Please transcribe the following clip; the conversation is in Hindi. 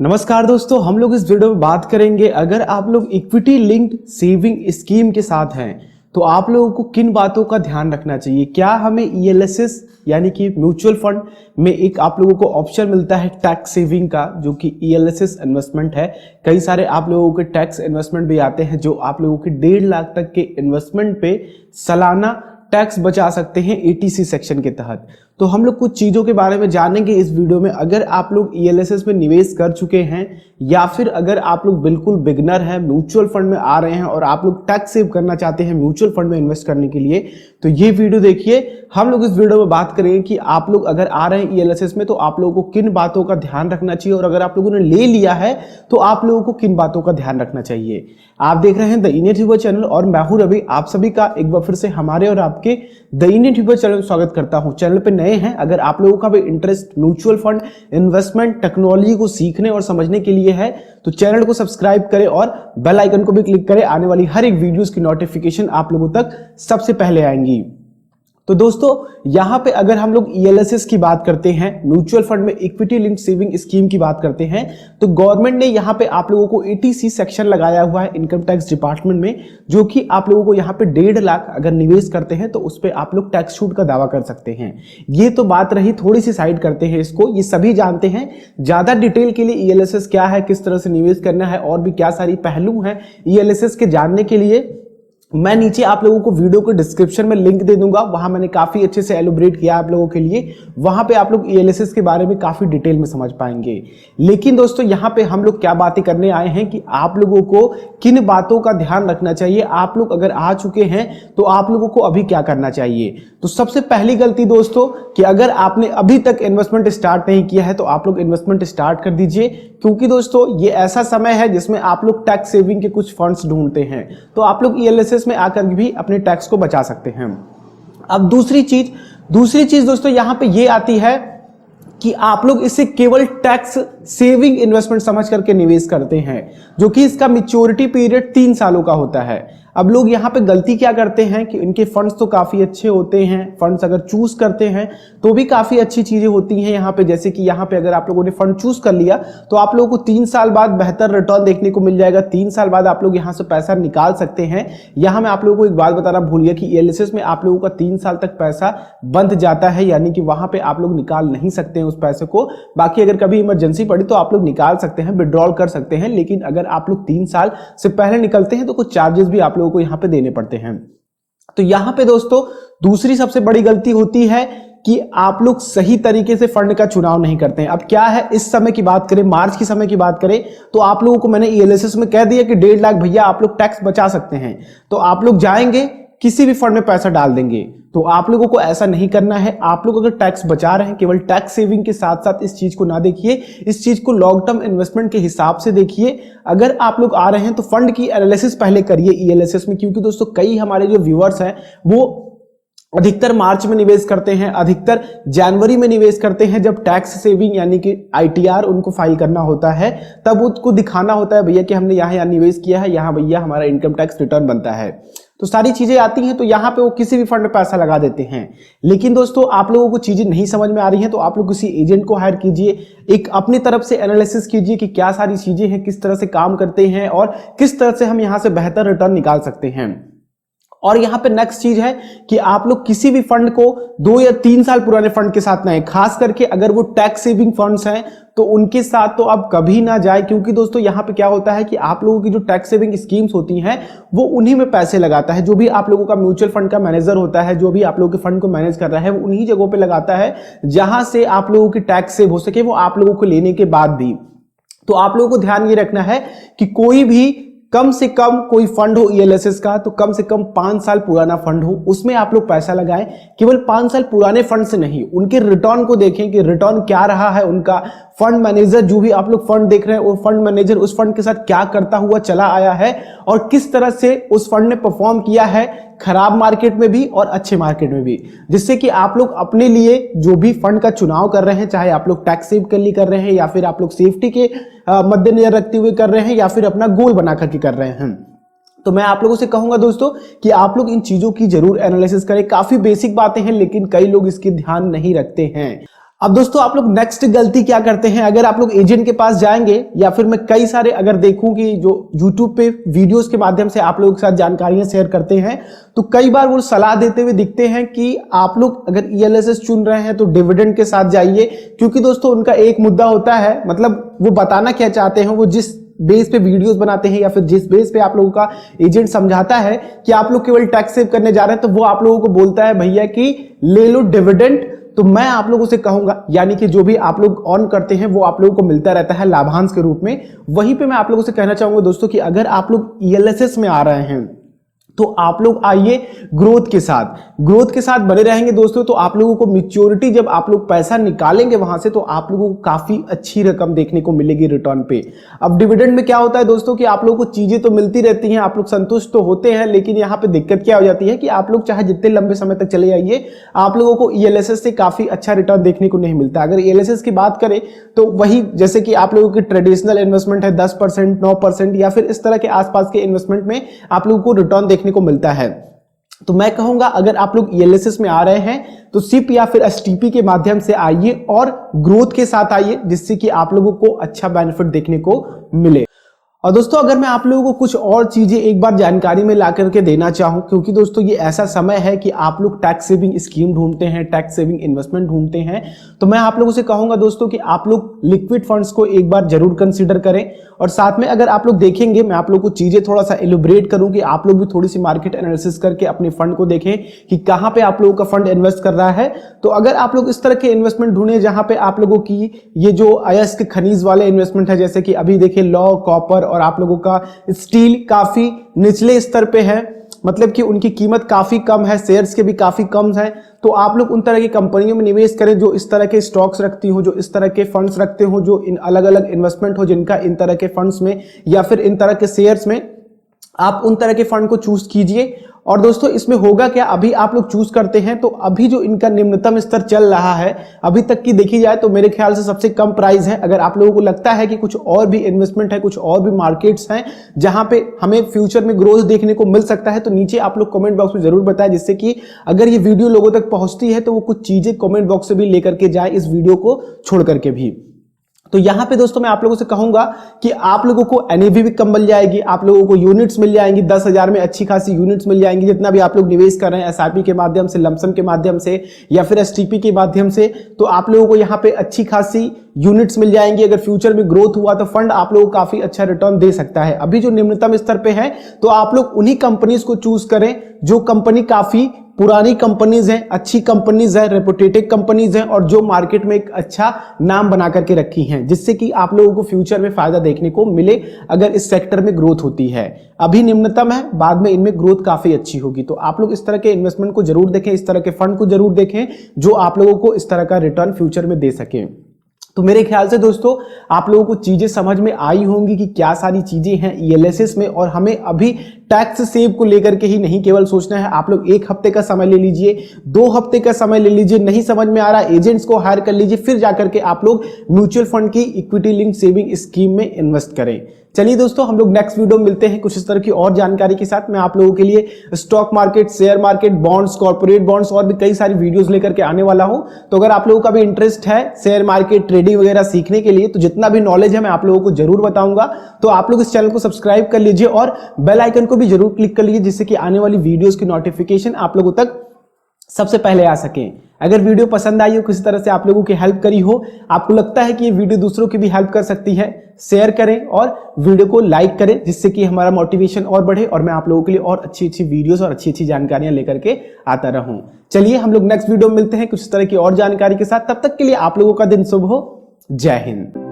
नमस्कार दोस्तों, हम लोग इस वीडियो में बात करेंगे अगर आप लोग इक्विटी लिंक्ड सेविंग स्कीम के साथ हैं तो आप लोगों को किन बातों का ध्यान रखना चाहिए। क्या हमें ईएलएसएस यानी कि म्यूचुअल फंड में एक आप लोगों को ऑप्शन मिलता है टैक्स सेविंग का, जो कि ईएलएसएस इन्वेस्टमेंट है। कई सारे आप लोगों के टैक्स इन्वेस्टमेंट भी आते हैं जो आप लोगों के 1.5 लाख तक के इन्वेस्टमेंट पे सालाना टैक्स बचा सकते हैं एटीसी सेक्शन के तहत। तो हम लोग कुछ चीज़ों के बारे में जानेंगे इस वीडियो में। अगर आप लोग ईएलएसएस में निवेश कर चुके हैं या फिर अगर आप लोग बिल्कुल बिगनर हैं, म्यूचुअल फंड में आ रहे हैं और आप लोग टैक्स सेव करना चाहते हैं म्यूचुअल फंड में इन्वेस्ट करने के लिए, तो ये वीडियो देखिए। हम लोग इस वीडियो में बात करेंगे कि आप लोग अगर आ रहे हैं ईएलएसएस में तो आप लोगों को किन बातों का ध्यान रखना चाहिए, और अगर आप लोगों ने ले लिया है तो आप लोगों को किन बातों का ध्यान रखना चाहिए। आप देख रहे हैं द इंडियन ट्यूबर चैनल और मैं हूं रवि। आप सभी का एक बार फिर से हमारे और आपके द इंडियन ट्यूबर चैनल में स्वागत करता हूं। चैनल पे नए हैं, अगर आप लोगों का भी interest mutual fund, investment, technology को सीखने और समझने के लिए है तो चैनल को सब्सक्राइब करें और बेल आइकन को भी क्लिक करें। आने वाली हर एक वीडियोस की नोटिफिकेशन आप लोगों तक सबसे पहले आएंगी। तो दोस्तों, यहां पे अगर हम लोग ईएलएसएस की बात करते हैं, म्यूचुअल फंड में इक्विटी लिंक्ड सेविंग स्कीम की बात करते हैं, तो गवर्नमेंट ने यहां पे आप लोगों को एटीसी सेक्शन लगाया हुआ है इनकम टैक्स डिपार्टमेंट में, जो कि आप लोगों को यहां पे 1.5 लाख अगर निवेश करते हैं तो उस पर आप लोग टैक्स छूट का दावा कर सकते हैं। ये तो बात रही, थोड़ी सी साइड करते हैं इसको, ये सभी जानते हैं। ज्यादा डिटेल के लिए ईएलएसएस क्या है, किस तरह से निवेश करना है और भी क्या सारी पहलू हैं ईएलएसएस के जानने के लिए, मैं नीचे आप लोगों को वीडियो को डिस्क्रिप्शन में लिंक दे दूंगा। वहां मैंने काफी अच्छे से एलुब्रेट किया आप लोगों के लिए। वहां पे आप लोग ईएलएसएस के बारे में काफी डिटेल में समझ पाएंगे। लेकिन दोस्तों, यहां पे हम लोग क्या बातें करने आए हैं कि आप लोगों को किन बातों का ध्यान रखना चाहिए। आप लोग अगर आ चुके हैं तो आप लोगों को अभी क्या करना चाहिए। तो सबसे पहली गलती दोस्तों कि अगर आपने अभी तक इन्वेस्टमेंट स्टार्ट नहीं किया है तो आप लोग इन्वेस्टमेंट स्टार्ट कर दीजिए, क्योंकि दोस्तों ये ऐसा समय है जिसमें आप लोग टैक्स सेविंग के कुछ फंड्स ढूंढते हैं, तो आप लोग ईएलएसएस में आकर भी अपने टैक्स को बचा सकते हैं। अब दूसरी चीज दोस्तों यहां पे ये आती है कि आप लोग इसे केवल टैक्स सेविंग इन्वेस्टमेंट समझ करके निवेश करते हैं, जो कि इसका मैच्योरिटी पीरियड 3 सालों का होता है। अब लोग यहाँ पे गलती क्या करते हैं कि इनके फंड्स तो काफी अच्छे होते हैं, फंड्स अगर चूज करते हैं तो भी काफी अच्छी चीजें होती हैं यहाँ पे। जैसे कि यहाँ पे अगर आप लोगों ने फंड चूज कर लिया तो आप लोगों को 3 साल बाद बेहतर रिटर्न देखने को मिल जाएगा। 3 साल बाद आप लोग यहाँ से पैसा निकाल सकते हैं। यहाँ मैं आप लोगों को एक बात बताना भूल गया कि ईएलएसएस में आप लोगों का 3 साल तक पैसा बंद जाता है, यानी कि वहां पे आप लोग निकाल नहीं सकते हैं उस पैसे को। बाकी अगर कभी इमरजेंसी पड़ी तो आप लोग निकाल सकते हैं, विड्रॉल कर सकते हैं, लेकिन अगर आप लोग 3 साल से पहले निकलते हैं तो कुछ चार्जेस भी आप लोगों को यहाँ पे देने पड़ते हैं। तो यहाँ पे दोस्तों दूसरी सबसे बड़ी गलती होती है कि आप लोग सही तरीके से फंड का चुनाव नहीं करते हैं। अब क्या है, इस समय की बात करें, मार्च की समय की बात करें, तो आप लोगों को मैंने ईएलएसएस में कह दिया कि 1.5 लाख भैया आप लोग टैक्स बचा सकते हैं, तो आप लोग जाएंगे किसी भी फंड में पैसा डाल देंगे। तो आप लोगों को ऐसा नहीं करना है। आप लोग अगर टैक्स बचा रहे हैं, केवल टैक्स सेविंग के साथ साथ इस चीज को ना देखिए, इस चीज को लॉन्ग टर्म इन्वेस्टमेंट के हिसाब से देखिए। अगर आप लोग आ रहे हैं तो फंड की एनालिसिस पहले करिए ईएलएसएस में, क्योंकि दोस्तों कई हमारे जो व्यूअर्स हैं वो अधिकतर मार्च में निवेश करते हैं, अधिकतर जनवरी में निवेश करते हैं, जब टैक्स सेविंग यानी कि आईटीआर उनको फाइल करना होता है, तब उसको दिखाना होता है भैया कि हमने यहाँ निवेश किया है, यहाँ भैया हमारा इनकम टैक्स रिटर्न बनता है। तो सारी चीजें आती हैं, तो यहाँ पे वो किसी भी फंड में पैसा लगा देते हैं। लेकिन दोस्तों आप लोगों को चीजें नहीं समझ में आ रही हैं तो आप लोग किसी एजेंट को हायर कीजिए, एक अपनी तरफ से एनालिसिस कीजिए कि क्या सारी चीजें हैं, किस तरह से काम करते हैं और किस तरह से हम यहाँ से बेहतर रिटर्न निकाल सकते हैं। और यहाँ पे नेक्स्ट चीज है कि आप लोग किसी भी फंड को 2 या 3 साल पुराने फंड के साथ ना है, खास करके अगर वो टैक्स सेविंग फंड्स हैं तो उनके साथ तो आप कभी ना जाए, क्योंकि दोस्तों यहाँ पे क्या होता है कि आप लोगों की जो टैक्स सेविंग स्कीम्स होती हैं वो उन्हीं में पैसे लगाता है। जो भी आप लोगों का म्यूचुअल फंड का मैनेजर होता है, जो भी आप लोगों के फंड को मैनेज कर रहा है, वो उन्हीं जगहों पे लगाता है जहां से आप लोगों की टैक्स सेव हो सके, वो आप लोगों को लेने के बाद भी। तो आप लोगों को ध्यान ये रखना है कि कोई भी कम से कम कोई फंड हो ईएलएसएस का तो कम से कम 5 साल पुराना फंड हो, उसमें आप लोग पैसा लगाएं। केवल 5 साल पुराने फंड से नहीं, उनके रिटर्न को देखें कि रिटर्न क्या रहा है उनका। फंड मैनेजर, जो भी आप लोग फंड देख रहे हैं, वो फंड मैनेजर उस फंड के साथ क्या करता हुआ चला आया है और किस तरह से उस फंड ने परफॉर्म किया है, खराब मार्केट में भी और अच्छे मार्केट में भी, जिससे कि आप लोग अपने लिए जो भी फंड का चुनाव कर रहे हैं, चाहे आप लोग टैक्स सेव के लिए कर रहे हैं या फिर आप लोग सेफ्टी के मद्देनजर रखते हुए कर रहे हैं या फिर अपना गोल बना करके कर रहे हैं, तो मैं आप लोगों से कहूंगा दोस्तों कि आप लोग इन चीजों की जरूर एनालिसिस करें। काफी बेसिक बातें हैं लेकिन कई लोग इसकी ध्यान नहीं रखते हैं। अब दोस्तों आप लोग नेक्स्ट गलती क्या करते हैं, अगर आप लोग एजेंट के पास जाएंगे या फिर मैं कई सारे अगर देखूं कि जो YouTube पे वीडियोस के माध्यम से आप लोगों के साथ जानकारियां शेयर करते हैं, तो कई बार वो सलाह देते हुए दिखते हैं कि आप लोग अगर ELSS चुन रहे हैं तो डिविडेंड के साथ जाइए। क्योंकि दोस्तों उनका एक मुद्दा होता है, मतलब वो बताना क्या चाहते हैं, वो जिस बेस पे वीडियोस बनाते हैं या फिर जिस बेस पे आप लोगों का एजेंट समझाता है कि आप लोग केवल टैक्स सेव करने जा रहे हैं, तो वो आप लोगों को बोलता है भैया कि ले लो डिविडेंड। तो मैं आप लोगों से कहूंगा, यानी कि जो भी आप लोग ऑन करते हैं वो आप लोगों को मिलता रहता है लाभांश के रूप में। वहीं पे मैं आप लोगों से कहना चाहूंगा दोस्तों कि अगर आप लोग ELSS में आ रहे हैं तो आप लोग आइए ग्रोथ के साथ बने रहेंगे दोस्तों। तो आप लोगों को मैच्योरिटी, जब आप लोग पैसा निकालेंगे वहां से, तो आप लोगों को काफी अच्छी रकम देखने को मिलेगी रिटर्न पे। अब डिविडेंड में क्या होता है दोस्तों कि आप लोगों को चीजें तो मिलती रहती हैं, आप लोग संतुष्ट तो होते हैं, लेकिन यहाँ पे दिक्कत क्या हो जाती है कि आप लोग चाहे जितने लंबे समय तक चले जाइए, आप लोगों को ELSS से काफी अच्छा रिटर्न देखने को नहीं मिलता। अगर ELSS की बात करें तो वही जैसे कि आप लोगों की ट्रेडिशनल इन्वेस्टमेंट है 10%, 9% या फिर इस तरह के आसपास के इन्वेस्टमेंट में आप लोगों को रिटर्न देखने को मिलता है। तो मैं कहूंगा अगर आप लोग ELSS में आ रहे हैं तो SIP या फिर STP के माध्यम से आइए और ग्रोथ के साथ आइए, जिससे कि आप लोगों को अच्छा बेनिफिट देखने को मिले। और दोस्तों अगर मैं आप लोगों को कुछ और चीजें एक बार जानकारी में ला करके देना चाहूं, क्योंकि दोस्तों ये ऐसा समय है कि आप लोग टैक्स सेविंग स्कीम ढूंढते हैं, टैक्स सेविंग इन्वेस्टमेंट ढूंढते हैं, तो मैं आप लोगों से कहूंगा दोस्तों कि आप लोग लिक्विड फंड्स को एक बार जरूर कंसीडर करें। और साथ में अगर आप लोग देखेंगे, मैं आप लोग को चीजें थोड़ा सा एलिब्रेट करूं कि आप लोग भी थोड़ी सी मार्केट एनालिसिस करके अपने फंड को देखें कि कहां पे आप लोगों का फंड इन्वेस्ट कर रहा है। तो अगर आप लोग इस तरह के इन्वेस्टमेंट ढूंढे जहां पे आप लोगों की ये जो अयस्क खनिज वाले इन्वेस्टमेंट है, जैसे कि अभी देखिए लौ, कॉपर और आप लोगों का स्टील काफी निचले स्तर पे है, मतलब कि उनकी कीमत काफी कम है, शेयर्स के भी काफी कम है, तो आप लोग उन तरह की कंपनियों में निवेश करें जो इस तरह के स्टॉक्स रखती हो, जो इस तरह के फंड्स रखते हो, जो इन अलग अलग इन्वेस्टमेंट हो जिनका इन तरह के फंड्स में या फिर इन तरह के शेयर्स में, आप उन तरह के फंड को चूज कीजिए। और दोस्तों इसमें होगा क्या, अभी आप लोग चूज करते हैं तो अभी जो इनका निम्नतम स्तर चल रहा है अभी तक की देखी जाए तो मेरे ख्याल से सबसे कम प्राइस है। अगर आप लोगों को लगता है कि कुछ और भी इन्वेस्टमेंट है, कुछ और भी मार्केट्स हैं जहां पे हमें फ्यूचर में ग्रोथ देखने को मिल सकता है, तो नीचे आप लोग कमेंट बॉक्स में जरूर बताएं, जिससे कि अगर ये वीडियो लोगों तक पहुंचती है तो वो कुछ चीजें कमेंट बॉक्स से भी लेकर के जाए, इस वीडियो को छोड़ करके भी। तो यहां पे दोस्तों मैं आप लोगों से कहूंगा कि आप लोगों को NAV भी कम मिल जाएगी, आप लोगों को यूनिट्स मिल जाएंगी, 10,000 में अच्छी खासी यूनिट्स मिल जाएंगी। जितना भी आप लोग निवेश कर रहे हैं SIP के माध्यम से, लमसम के माध्यम से या फिर STP के माध्यम से, तो आप लोगों को यहाँ पे अच्छी खासी यूनिट्स मिल जाएंगी। अगर फ्यूचर में ग्रोथ हुआ तो फंड आप लोगों को काफी अच्छा रिटर्न दे सकता है। अभी जो निम्नतम स्तर पे है तो आप लोग उन्हीं कंपनीज को चूज करें जो कंपनी काफी पुरानी कंपनीज हैं, अच्छी कंपनीज हैं, रेपुटेटेड कंपनीज हैं और जो मार्केट में एक अच्छा नाम बना करके रखी हैं, जिससे कि आप लोगों को फ्यूचर में फायदा देखने को मिले अगर इस सेक्टर में ग्रोथ होती है। अभी निम्नतम है, बाद में इनमें ग्रोथ काफी अच्छी होगी। तो आप लोग इस तरह के इन्वेस्टमेंट को जरूर देखें, इस तरह के फंड को जरूर देखें जो आप लोगों को इस तरह का रिटर्न फ्यूचर में दे सके। तो मेरे ख्याल से दोस्तों आप लोगों को चीजें समझ में आई होंगी कि क्या सारी चीजें हैं ELSS में, और हमें अभी टैक्स सेव को लेकर के ही नहीं केवल सोचना है। आप लोग 1 हफ्ते का समय ले लीजिए, 2 हफ्ते का समय ले लीजिए, नहीं समझ में आ रहा एजेंट्स को हायर कर लीजिए, फिर जाकर के आप लोग म्यूचुअल फंड की इक्विटी लिंक सेविंग स्कीम में इन्वेस्ट करें। चलिए दोस्तों हम लोग नेक्स्ट वीडियो में मिलते हैं कुछ इस तरह की और जानकारी के साथ। मैं आप लोगों के लिए stock market, share market, bonds, corporate bonds और भी कई सारी वीडियोस लेकर के आने वाला हूं। तो अगर आप लोगों का भी इंटरेस्ट है शेयर मार्केट, ट्रेडिंग वगैरह सीखने के लिए, तो जितना भी नॉलेज है मैं आप लोगों को जरूर बताऊंगा। तो आप लोग इस चैनल को सब्सक्राइब कर लीजिए और बेल आइकन को भी जरूर क्लिक कर लीजिए, जिससे कि आने वाली वीडियोस की नोटिफिकेशन आप लोगों तक सबसे पहले आ सके। अगर वीडियो पसंद आई हो, किसी तरह से आप लोगों की हेल्प करी हो, आपको लगता है कि ये वीडियो दूसरों की भी हेल्प कर सकती है, शेयर करें और वीडियो को लाइक करें, जिससे कि हमारा मोटिवेशन और बढ़े और मैं आप लोगों के लिए और अच्छी अच्छी वीडियोस और अच्छी अच्छी जानकारियां लेकर के आता रहूं। चलिए हम लोग नेक्स्ट वीडियो में मिलते हैं कुछ इस तरह की और जानकारी के साथ। तब तक के लिए आप लोगों का दिन शुभ हो। जय हिंद।